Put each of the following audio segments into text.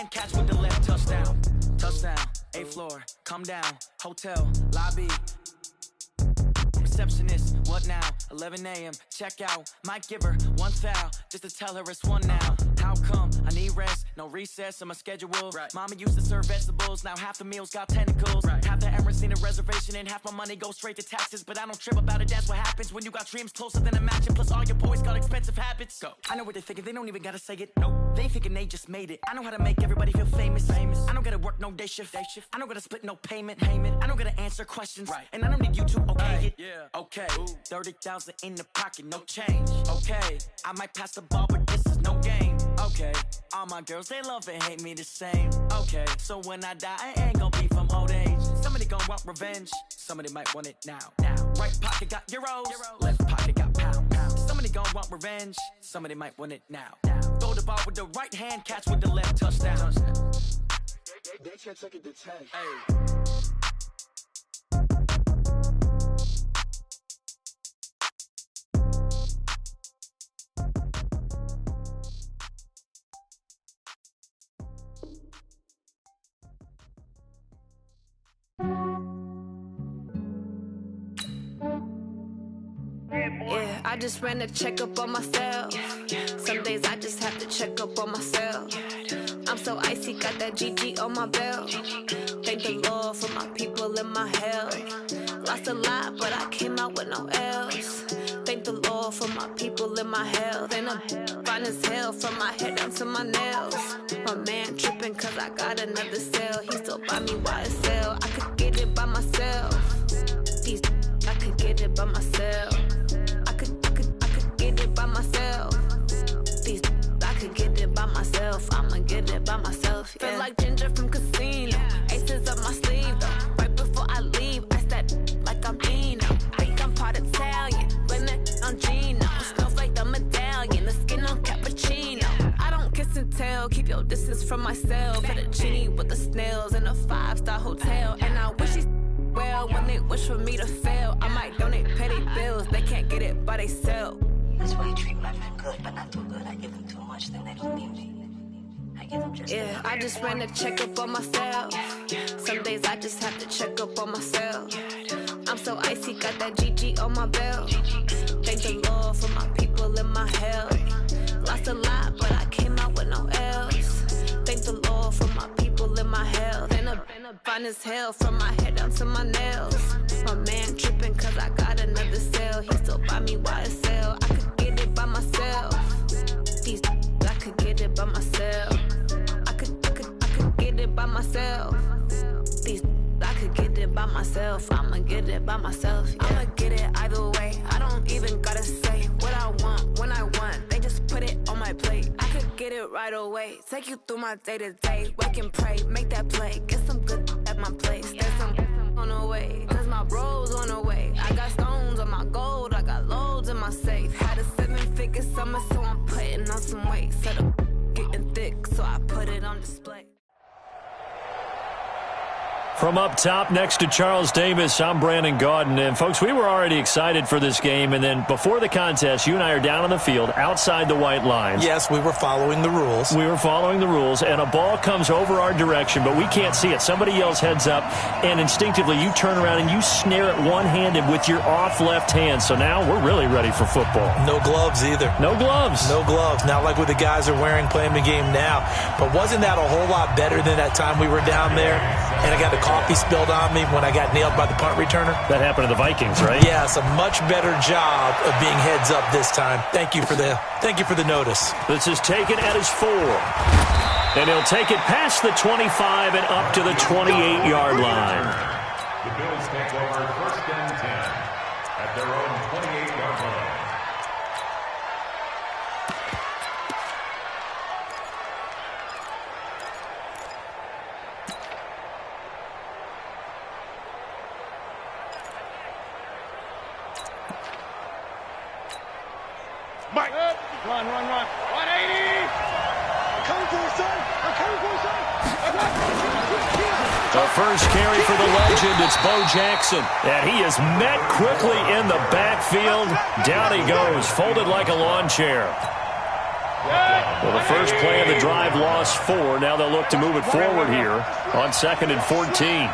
hand catch with the left. Touchdown, touchdown, A floor, come down, hotel, lobby. Receptionist, what now? 11 a.m. check out. Might give her one foul just to tell her it's one now. How come? I need rest, no recess in my schedule. Right. Mama used to serve vegetables, now half the meals got tentacles. Right. Half the Emirates need a reservation and half my money goes straight to taxes. But I don't trip about it, that's what happens when you got dreams closer than a match. And plus all your boys got expensive habits. Go. I know what they're thinking, they don't even gotta say it. Nope. They ain't thinking they just made it. I know how to make everybody feel famous. I don't gotta work no day shift. I don't gotta split no payment. I don't gotta answer questions. Right. And I don't need you to okay it. Yeah. Okay. 30,000 in the pocket, no change. Okay. I might pass the ball, but this is no game. Okay. All my girls, they love and hate me the same. Okay. So when I die, I ain't gonna be from old age. Somebody gon' want revenge. Somebody might want it now. Right pocket got euros. Left pocket got pounds. Somebody gon' want revenge. Somebody might want it now. Throw the ball with the right hand, catch with the left. Touchdown. They can't take it to 10. Hey. Yeah, I just ran a checkup on myself. Some days I just have to check up on myself. I'm so icy, got that GG on my belt. Thank the Lord for my people in my health. Lost a lot, but I came out with no else. Thank the Lord for my people in my health. And I'm fine as hell from my head down to my nails. My man tripping cause I got another cell. He still buy me YSL. I could get it by myself. I could get it by myself. I could get it by myself. I could get it by myself. I'ma get it by myself. Yeah. Feel like Ginger from Casino. Aces up my sleeve though. Right before I leave, I step like I'm Dino. Think I'm part Italian. Blame it on Gino. Smells like the medallion. The skin on cappuccino. I don't kiss and tell. Keep your distance from myself. Fettuccine with the snails in a 5-star hotel. And I wish he's well when they wish for me to fail. I might donate petty bills. They can't get it by themselves. That's why you treat my men good, but not too good. I give them too much, then they don't need me. I give them just yeah, I just ran a checkup on myself. Some days I just have to check up on myself. I'm so icy, got that GG on my belt. Thank the Lord for my people in my health. Lost a lot, but I came out with no else. Thank the Lord for my people in my health. And I'm fine as hell from my head down to my nails. My man tripping cause I got another cell. He still buy me YSL. I could get it by myself. I could get it by myself. I could get it by myself. I could get it by myself. I'ma get it by myself. Yeah. I'ma get it either way. I don't even gotta say what I want when I want. They just put it on my plate. I could get it right away. Take you through my day to day. Wake and pray, make that play. Get some good at my place. There's some on the way. Cause my bro's on the way. I got stones on my gold. I got loads in my safe. Had a 7-figure summer, so I'm putting on some weight. Set up getting thick, so I put it on display. From up top next to Charles Davis, I'm Brandon Gaudin. And, folks, we were already excited for this game. And then before the contest, you and I are down on the field outside the white lines. Yes, we were following the rules. We were following the rules. And a ball comes over our direction, but we can't see it. Somebody yells heads up, and instinctively you turn around and you snare it one-handed with your off left hand. So now we're really ready for football. No gloves either. No gloves. No gloves. Not like what the guys are wearing playing the game now. But wasn't that a whole lot better than that time we were down there? And I got the coffee spilled on me when I got nailed by the punt returner. That happened to the Vikings, right? Yes, a much better job of being heads up this time. Thank you for the notice. This is taken at his 4. And he'll take it past the 25 and up to the 28-yard line. The Bills take over 1st and 10 at their own 28-yard line. Mike. Run. 180. I'm coming for you, son. The first carry for the legend, it's Bo Jackson. And he is met quickly in the backfield. Down he goes, folded like a lawn chair. Well, the first play of the drive lost 4. Now they'll look to move it forward here on 2nd and 14.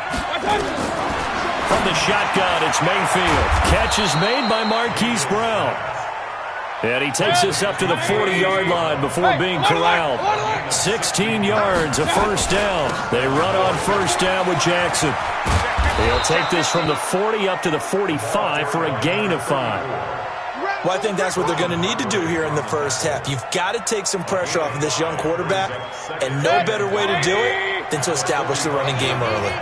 From the shotgun, it's Mayfield. Catch is made by Marquise Brown. And he takes us up to the 40-yard line before being corralled. 16 yards, a first down. They run on first down with Jackson. He'll take this from the 40 up to the 45 for a gain of 5. Well, I think that's what they're going to need to do here in the first half. You've got to take some pressure off of this young quarterback, and no better way to do it than to establish the running game early.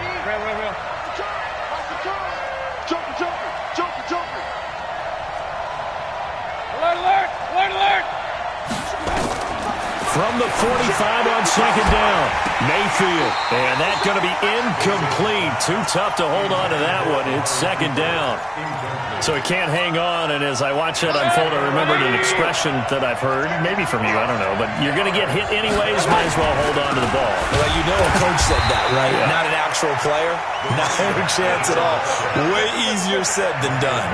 From the 45 on 2nd down, Mayfield. And that's going to be incomplete. Too tough to hold on to that one. It's 2nd down. So he can't hang on, and as I watch that unfold, I remembered an expression that I've heard, maybe from you, I don't know, but you're going to get hit anyways, might as well hold on to the ball. Well, you know a coach said that, right? Yeah. Not an actual player. Not a chance at all. Way easier said than done.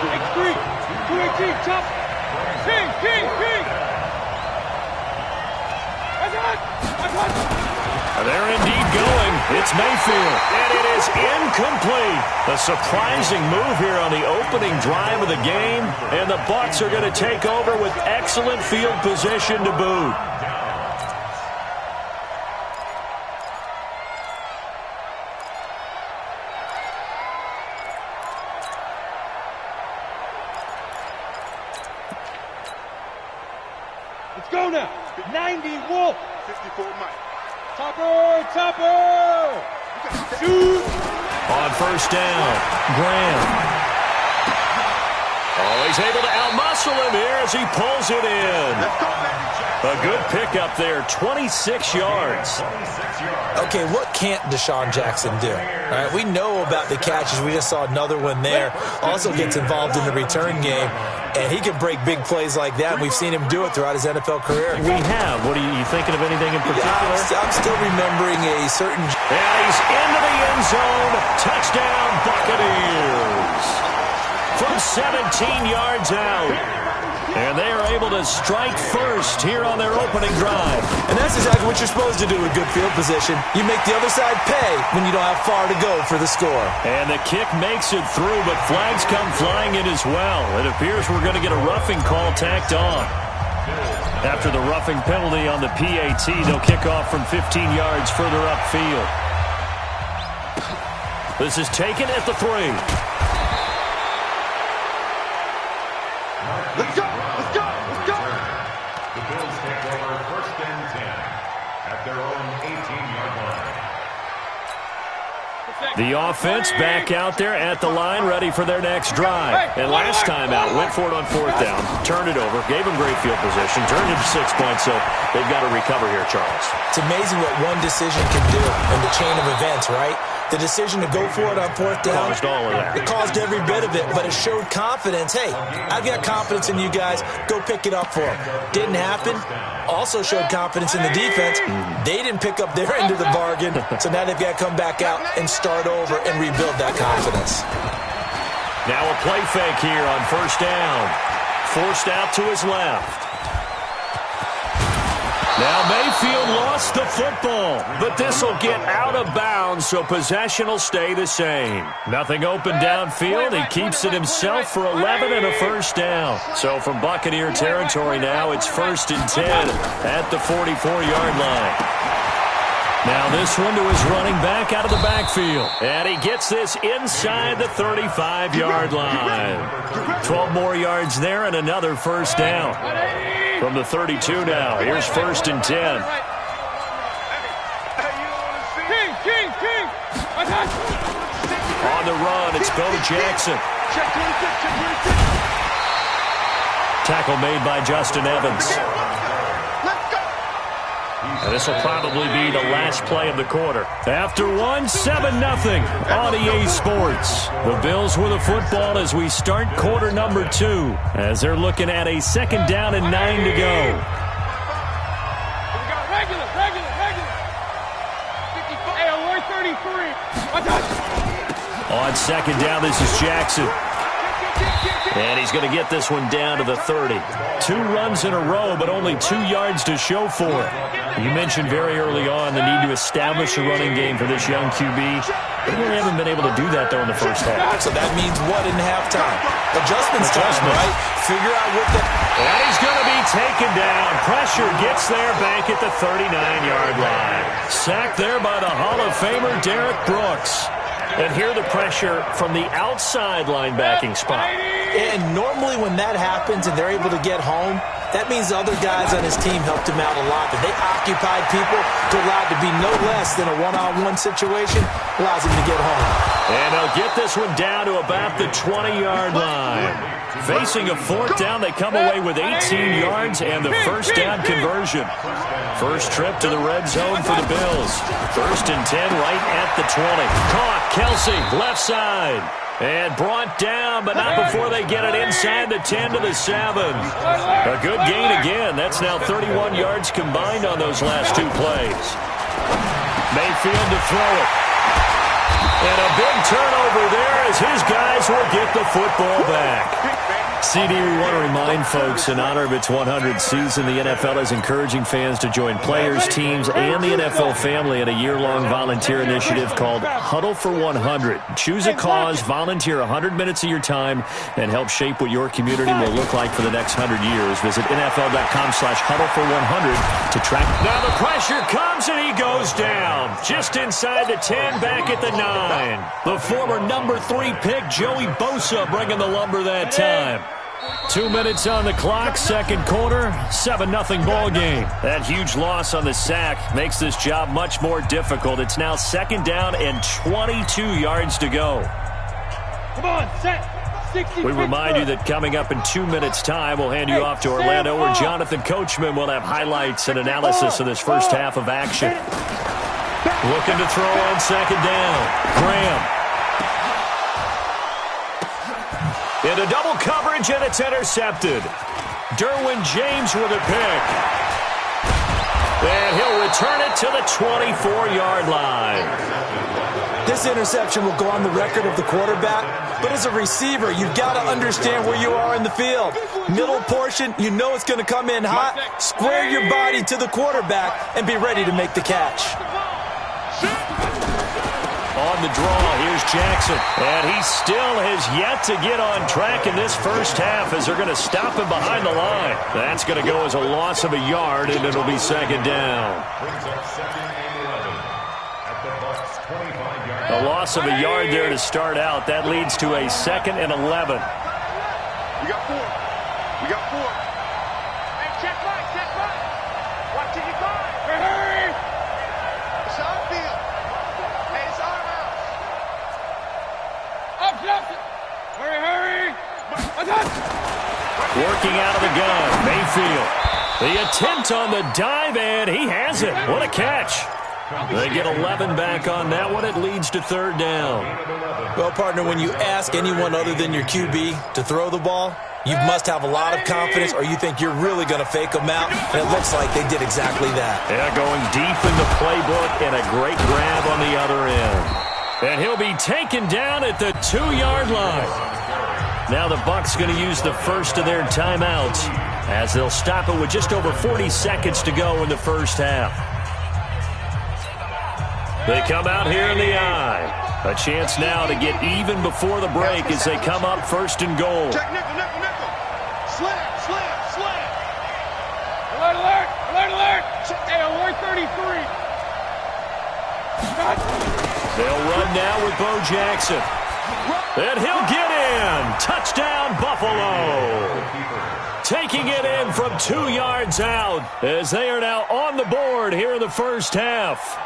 X3, 218, chop. King. They're indeed going. It's Mayfield, and it is incomplete. A surprising move here on the opening drive of the game, and the Bucs are going to take over with excellent field position to boot. Let's go now. 90 Wolf. 54 Mike. Topper. Shoot. On first down, Graham. Oh, he's able to outmuscle him here as he pulls it in. A good pickup there, 26 yards. Okay, what can't Deshaun Jackson do? All right, we know about the catches. We just saw another one there. Also gets involved in the return game, and he can break big plays like that. And we've seen him do it throughout his NFL career. We have. What are you thinking of anything in particular? Yeah, I'm still remembering a certain... And he's into the end zone. Touchdown, Buccaneers. From 17 yards out. And they are able to strike first here on their opening drive. And that's exactly what you're supposed to do with good field position. You make the other side pay when you don't have far to go for the score. And the kick makes it through, but flags come flying in as well. It appears we're going to get a roughing call tacked on. After the roughing penalty on the PAT, they'll kick off from 15 yards further upfield. This is taken at the 3. Let's go. The Bills take over 1st and 10 at their own 18-yard line. The offense back out there at the line, ready for their next drive. And last time out, went for it on 4th down, turned it over, gave them great field position, turned it to 6 points, so they've got to recover here, Charles. It's amazing what one decision can do in the chain of events, right? The decision to go for it on 4th down. Caused all of that. It caused every bit of it, but it showed confidence. Hey, I've got confidence in you guys. Go pick it up for them. Didn't happen. Also showed confidence in the defense. They didn't pick up their end of the bargain, so now they've got to come back out and start over and rebuild that confidence. Now a play fake here on 1st down. Forced out to his left. Now Mayfield lost the football, but this will get out of bounds, so possession will stay the same. Nothing open downfield. He keeps it himself for 11 and a first down. So from Buccaneer territory now, it's 1st and 10 at the 44-yard line. Now this one to his running back out of the backfield. And he gets this inside the 35-yard line. 12 more yards there and another first down. From the 32 now, here's 1st and 10. King. On the run, it's Bo Jackson. Tackle made by Justin Evans. And this will probably be the last play of the quarter. After one, 7-0 on EA Sports. The Bills with the football as we start quarter number 2, as they're looking at a 2nd down and 9 to go. Regular. Hey, alert 33. On 2nd down, this is Jackson. And he's going to get this one down to the 30. 2 runs in a row, but only 2 yards to show for it. You mentioned very early on the need to establish a running game for this young QB. They really haven't been able to do that, though, in the first half. So that means what in halftime? Adjustments time, right? Figure out what the... And he's going to be taken down. Pressure gets there back at the 39-yard line. Sacked there by the Hall of Famer Derek Brooks. And here the pressure from the outside linebacking spot. And normally when that happens and they're able to get home, that means the other guys on his team helped him out a lot. That they occupied people to allow it to be no less than a one-on-one situation allows him to get home. And they'll get this one down to about the 20-yard line. Facing a 4th down, they come away with 18 yards and the first down conversion. First trip to the red zone for the Bills. 1st and 10 right at the 20. Caught, Kelsey, left side. And brought down, but not before they get it inside the 10 to the 7. A good gain again. That's now 31 yards combined on those last 2 plays. Mayfield to throw it. And a big turnover there as his guys will get the football back. CD, we want to remind folks, in honor of its 100th season, the NFL is encouraging fans to join players, teams, and the NFL family in a year-long volunteer initiative called Huddle for 100. Choose a cause, volunteer 100 minutes of your time, and help shape what your community will look like for the next 100 years. Visit NFL.com/huddle-for-100 to track. Now the pressure comes, and he goes down. Just inside the 10, back at the 9. The former number 3 pick, Joey Bosa, bringing the lumber that time. 2 minutes on the clock, second quarter, 7-0 ball game. That huge loss on the sack makes this job much more difficult. It's now 2nd down and 22 yards to go. Come on, set. 60, we remind you that coming up in 2 minutes' time, we'll hand you off to Orlando, where Jonathan Coachman will have highlights and analysis of this first half of action. Looking to throw on 2nd down. Graham. Into double coverage, and it's intercepted. Derwin James with a pick. And he'll return it to the 24-yard line. This interception will go on the record of the quarterback, but as a receiver, you've got to understand where you are in the field. Middle portion, you know it's going to come in hot. Square your body to the quarterback and be ready to make the catch. On the draw, here's Jackson. And he still has yet to get on track in this first half as they're going to stop him behind the line. That's going to go as a loss of a yard, and it'll be 2nd down. A loss of a yard there to start out. That leads to a 2nd and 11. We got 4. We got 4. Hey, check right, check right. Watch it, you go. Hurry. It's our field. Hey, it's our house. Up, hurry, hurry. Working out of the gun, Mayfield. The attempt on the dive, and he has it. What a catch. They get 11 back on that one. It leads to 3rd down. Well, partner, when you ask anyone other than your QB to throw the ball, you must have a lot of confidence, or you think you're really going to fake them out, and it looks like they did exactly that. Yeah, going deep in the playbook, and a great grab on the other end. And he'll be taken down at the 2-yard line. Now the Bucs going to use the first of their timeouts as they'll stop it with just over 40 seconds to go in the first half. They come out here in the eye. A chance now to get even before the break as they come up 1st and goal. Check nickel, nickel, nickel. Slam, slam, slam. Alert, alert, alert, alert. Hey, alert 33. They'll run now with Bo Jackson. And he'll get in. Touchdown, Buffalo. Taking it in from 2 yards out as they are now on the board here in the first half.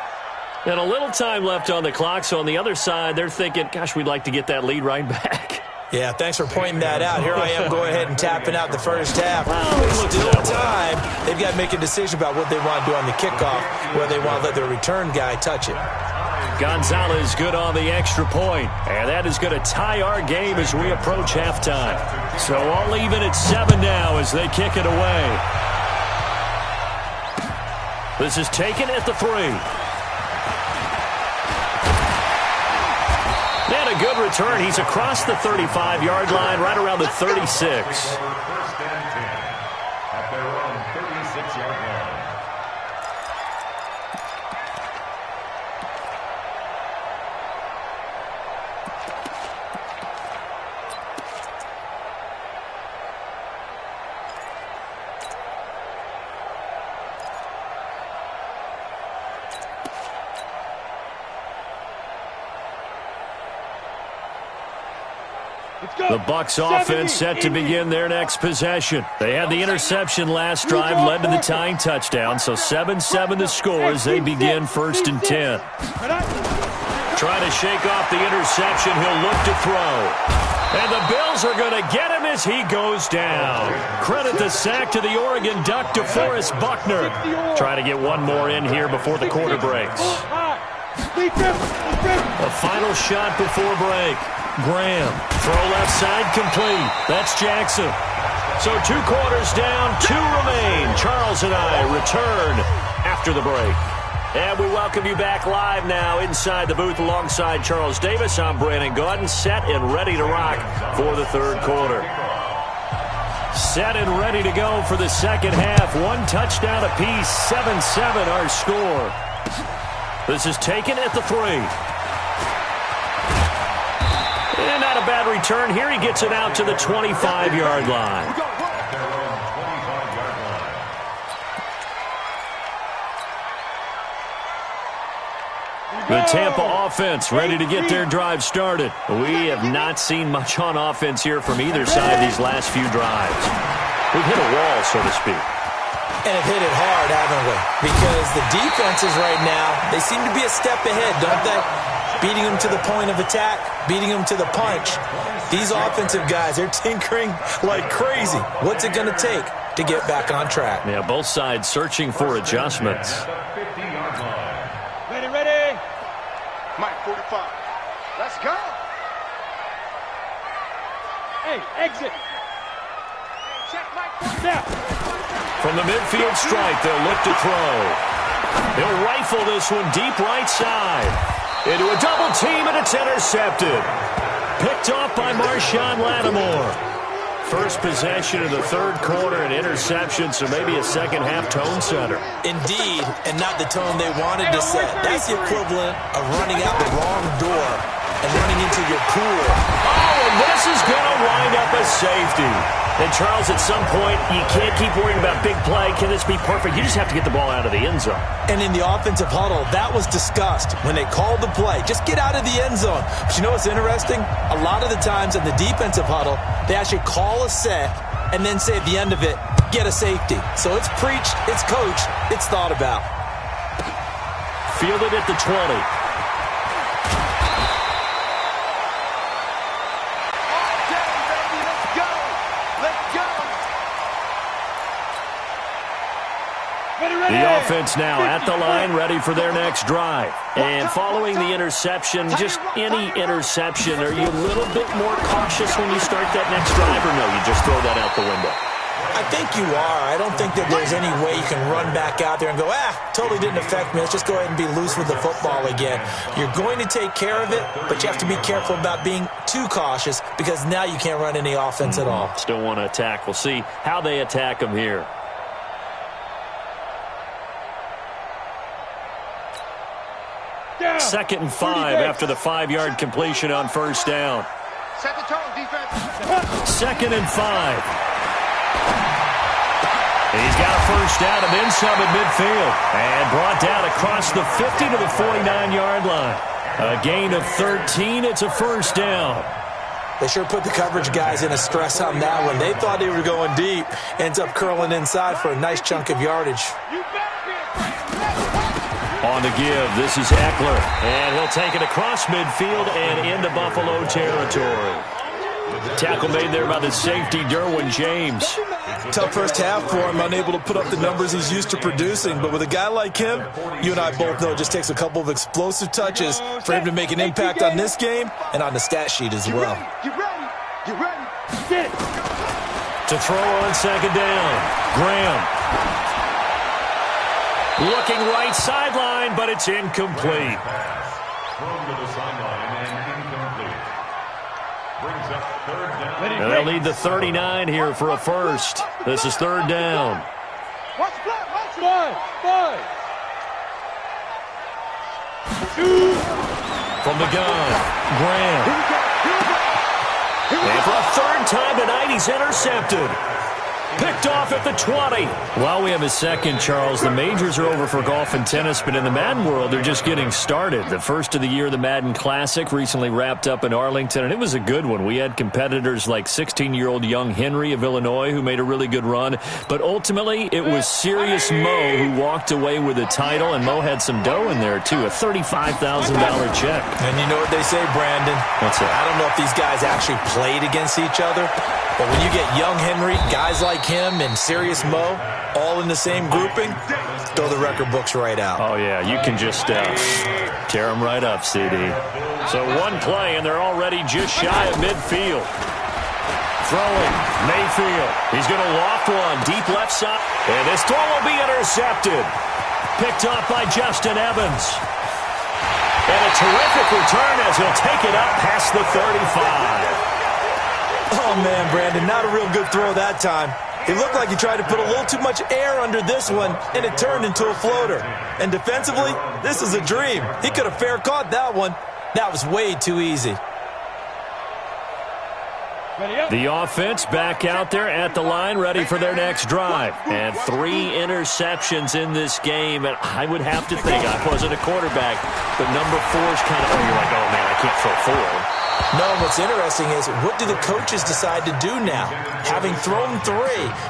And a little time left on the clock, so on the other side, they're thinking, gosh, we'd like to get that lead right back. Yeah, thanks for pointing that out. Here I am going ahead and tapping out the first half. Well, There's still time. They've got to make a decision about what they want to do on the kickoff, whether they want to let their return guy touch it. Gonzalez good on the extra point, and that is going to tie our game as we approach halftime. So all even at 7 now as they kick it away. This is taken at the 3. And a good return. He's across the 35-yard line, right around the 36. First and 10 at their own 36-yard line. The Bucs offense set to begin their next possession. They had the interception last drive, led to the tying touchdown, so 7-7 the score as they begin 1st and 10. Trying to shake off the interception, he'll look to throw. And the Bills are going to get him as he goes down. Credit the sack to the Oregon Duck, DeForest Buckner. Trying to get one more in here before the quarter breaks. A final shot before break. Graham, throw left side complete. That's Jackson. So 2 quarters down, 2 remain. Charles and I return after the break. And we welcome you back live now inside the booth alongside Charles Davis. I'm Brandon Gaudin, set and ready to rock for the 3rd quarter. Set and ready to go for the second half. 1 touchdown apiece, 7-7 our score. This is taken at the 3. And not a bad return. Here he gets it out to the 25-yard line. The Tampa offense ready to get their drive started. We have not seen much on offense here from either side these last few drives. We've hit a wall, so to speak. And have hit it hard, haven't we? Because the defenses right now, they seem to be a step ahead, don't they? Beating them to the point of attack, beating them to the punch. These offensive guys, they're tinkering like crazy. What's it going to take to get back on track? Yeah, both sides searching for adjustments. Ready. Mike, 45. Let's go. Hey, exit. Check Mike. Now. From the midfield stripe, they'll look to throw. He'll rifle this one deep right side. Into a double team, and it's intercepted. Picked off by Marshawn Lattimore. First possession of the 3rd quarter, an interception, so maybe a second-half tone setter. Indeed, and not the tone they wanted to set. That's the equivalent of running out the wrong door and running into your pool. Oh, and this is going to wind up a safety. And, Charles, at some point, you can't keep worrying about big play. Can this be perfect? You just have to get the ball out of the end zone. And in the offensive huddle, that was discussed when they called the play. Just get out of the end zone. But you know what's interesting? A lot of the times in the defensive huddle, they actually call a set and then say at the end of it, get a safety. So it's preached, it's coached, it's thought about. Fielded at the 20. The offense now at the line, ready for their next drive. And following the interception, just any interception, are you a little bit more cautious when you start that next drive, or no, you just throw that out the window? I think you are. I don't think that there's any way you can run back out there and go, totally didn't affect me. Let's just go ahead and be loose with the football again. You're going to take care of it, but you have to be careful about being too cautious because now you can't run any offense at all. Still want to attack. We'll see how they attack them here. Second and 5 after the 5-yard completion on first down. Set the tone, defense. Second and 5. He's got a first down and then some at midfield. And brought down across the 50 to the 49-yard line. A gain of 13. It's a first down. They sure put the coverage guys in a stress on that one. They thought they were going deep. Ends up curling inside for a nice chunk of yardage. On the give, this is Eckler. And he'll take it across midfield and into Buffalo territory. Tackle made there by the safety, Derwin James. Tough first half for him, unable to put up the numbers he's used to producing. But with a guy like him, you and I both know it just takes a couple of explosive touches for him to make an impact on this game and on the stat sheet as well. Get ready. Get it. To throw on second down, Graham. Looking right sideline, but it's incomplete. Thrown to the sideline and incomplete. brings up third down. And they'll need the 39 here for a first. This is third down. Watch the play, watch it. Five. From the gun, Graham. And for a third time tonight, he's intercepted. Picked off at the 20. While we have a second, Charles, the majors are over for golf and tennis, but in the Madden world, they're just getting started. The first of the year, the Madden Classic, recently wrapped up in Arlington, and it was a good one. We had competitors like 16-year-old young Henry of Illinois, who made a really good run, but ultimately, it was Serious Mo who walked away with the title, and Mo had some dough in there, too, a $35,000 check. And you know what they say, Brandon? What's that? I don't know if these guys actually played against each other, but when you get young Henry, guys like him, and Serious Mo all in the same grouping, throw the record books right out. Oh, yeah, you can just tear them right up, CD. So one play, and they're already just shy of midfield. Throwing, Mayfield. He's going to loft one, deep left side. And this throw will be intercepted. Picked off by Justin Evans. And a terrific return as he'll take it up past the 35. Oh, man, Brandon, not a real good throw that time. It looked like he tried to put a little too much air under this one, and it turned into a floater. And defensively, this is a dream. He could have fair caught that one. That was way too easy. The offense back out there at the line, ready for their next drive. And 3 interceptions in this game. And I would have to think, I wasn't a quarterback, but number 4 is kind of, you're like, oh, man, I can't throw 4. No, what's interesting is, what do the coaches decide to do now? Having thrown 3,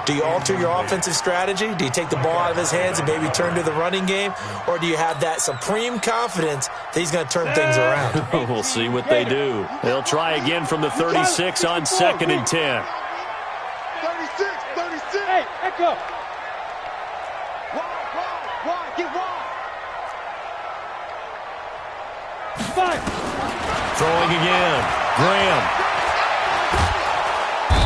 do you alter your offensive strategy? Do you take the ball out of his hands and maybe turn to the running game? Or do you have that supreme confidence that he's going to turn things around? We'll see what they do. They'll try again from the 36 on 2nd and 10. 36. Hey, echo. Wide, get wide. 5. Throwing again. Graham.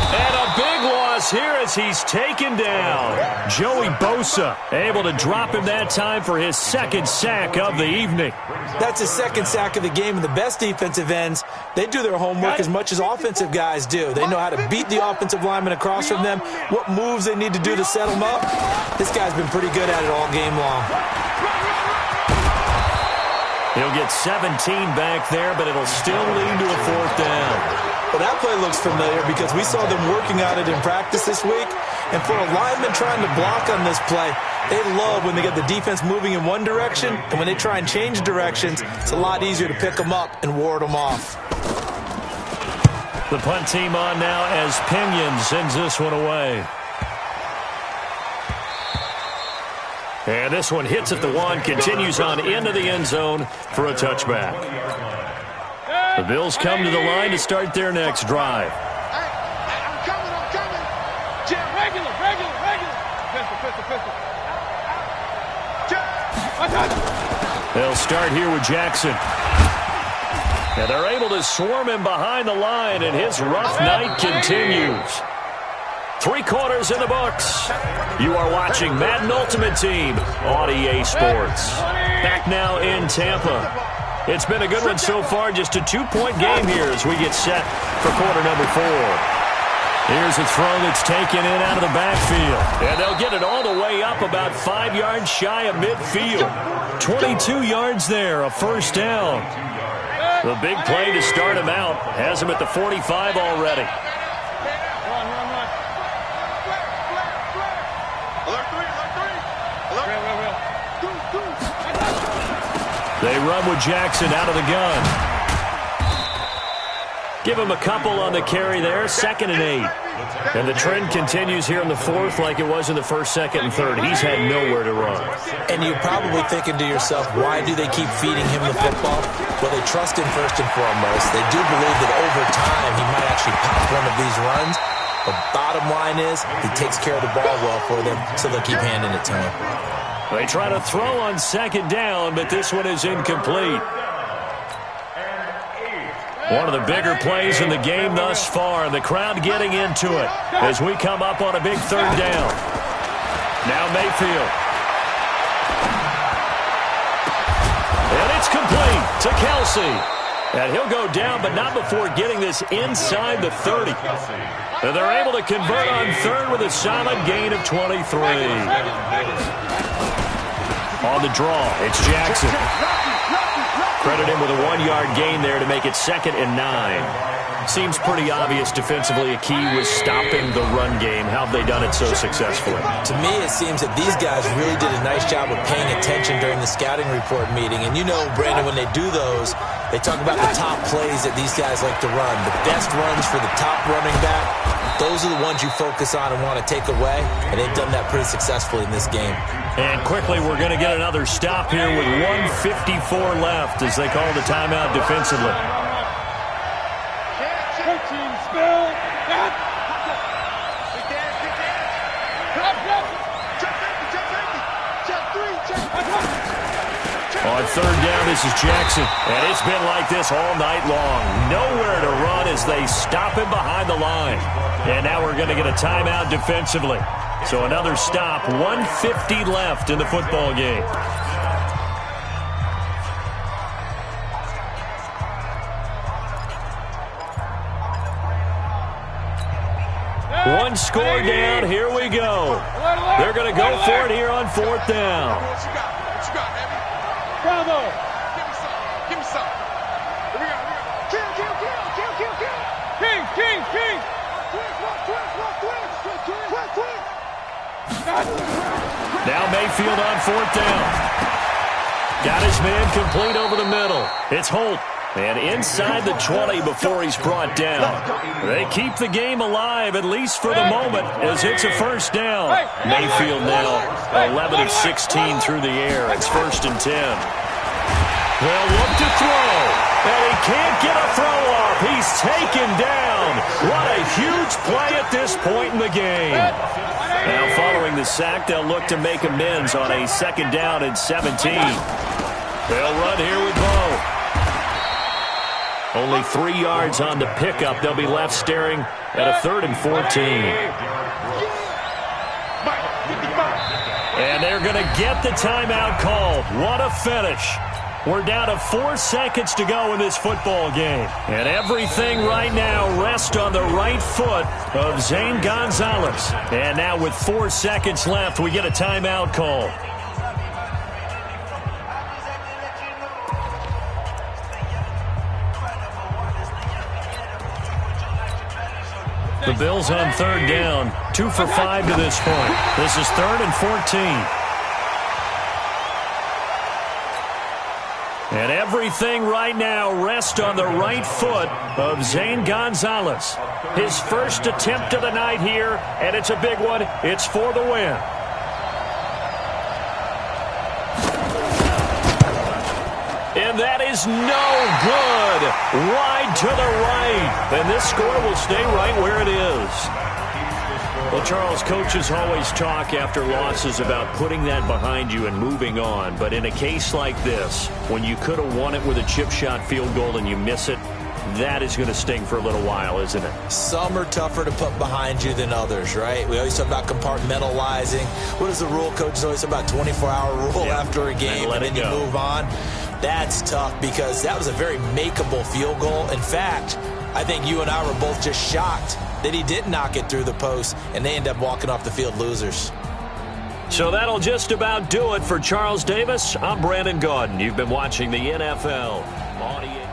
And a big loss here as he's taken down. Joey Bosa able to drop him that time for his 2nd sack of the evening. That's his 2nd sack of the game, and the best defensive ends, they do their homework as much as offensive guys do. They know how to beat the offensive lineman across from them, what moves they need to do to set them up. This guy's been pretty good at it all game long. He'll get 17 back there, but it'll still lead to a 4th down. Well, that play looks familiar because we saw them working on it in practice this week. And for a lineman trying to block on this play, they love when they get the defense moving in one direction, and when they try and change directions, it's a lot easier to pick them up and ward them off. The punt team on now as Pinion sends this one away. And this one hits at the 1, continues on into the end zone for a touchback. The Bills come to the line to start their next drive. I'm coming. Jam, regular. Pistol. They'll start here with Jackson. And they're able to swarm him behind the line, and his rough night continues. 3 quarters in the books. You are watching Madden Ultimate Team on EA Sports. Back now in Tampa. It's been a good one so far. Just a 2-point game here as we get set for quarter number 4. Here's a throw that's taken in out of the backfield. And they'll get it all the way up about 5 yards shy of midfield. 22 yards there, a 1st down. The big play to start him out has him at the 45 already. They run with Jackson out of the gun. Give him a couple on the carry there. 2nd and 8. And the trend continues here in the 4th like it was in the 1st, 2nd, and 3rd. He's had nowhere to run. And you're probably thinking to yourself, why do they keep feeding him the football? Well, they trust him first and foremost. They do believe that over time he might actually pop one of these runs. But bottom line is, he takes care of the ball well for them, so they'll keep handing it to him. They try to throw on 2nd down, but this one is incomplete. One of the bigger plays in the game thus far, and the crowd getting into it as we come up on a big 3rd down. Now Mayfield. And it's complete to Kelsey. And he'll go down, but not before getting this inside the 30. And they're able to convert on third with a solid gain of 23. On the draw, it's Jackson. Credit him with a 1-yard gain there to make it 2nd and 9. Seems pretty obvious defensively a key was stopping the run game. How have they done it so successfully? To me, it seems that these guys really did a nice job of paying attention during the scouting report meeting. And you know, Brandon, when they do those, they talk about the top plays that these guys like to run. The best runs for the top running back, those are the ones you focus on and want to take away. And they've done that pretty successfully in this game. And quickly, we're going to get another stop here with 1:54 left as they call the timeout defensively. On third down, this is Jackson. And it's been like this all night long. Nowhere to run as they stop him behind the line. And now we're going to get a timeout defensively. So another stop, 1:50 left in the football game. One score down, here we go. They're going to go for it here on 4th down. What you got? What you got, baby? Bravo. Give me some. Give me some. Here we go. Kill. King. Quick. Now Mayfield on 4th down. Got his man complete over the middle. It's Holt. And inside the 20 before he's brought down. They keep the game alive, at least for the moment, as it's a 1st down. Mayfield now 11 of 16 through the air. It's 1st and 10. They'll look to throw. And he can't get a throw off. He's taken down. What a huge play at this point in the game. Now following the sack, they'll look to make amends on a 2nd down and 17. They'll run here with Bo. Only 3 yards on the pickup. They'll be left staring at a 3rd and 14. And they're going to get the timeout called. What a finish. We're down to 4 seconds to go in this football game. And everything right now rests on the right foot of Zane Gonzalez. And now with 4 seconds left, we get a timeout call. The Bills on 3rd down, 2 for 5 to this point. This is 3rd and 14. And everything right now rests on the right foot of Zane Gonzalez. His first attempt of the night here, and it's a big one. It's for the win. And that is no good. Wide to the right. And this score will stay right where it is. Well, Charles, coaches always talk after losses about putting that behind you and moving on. But in a case like this, when you could have won it with a chip shot field goal and you miss it, that is going to sting for a little while, isn't it? Some are tougher to put behind you than others, right? We always talk about compartmentalizing. What is the rule? Coaches always talk about 24-hour rule after a game, and then you move on. That's tough because that was a very makeable field goal. In fact, I think you and I were both just shocked that he didn't knock it through the post, and they end up walking off the field losers. So that'll just about do it for Charles Davis. I'm Brandon Gaudin. You've been watching the NFL on EA.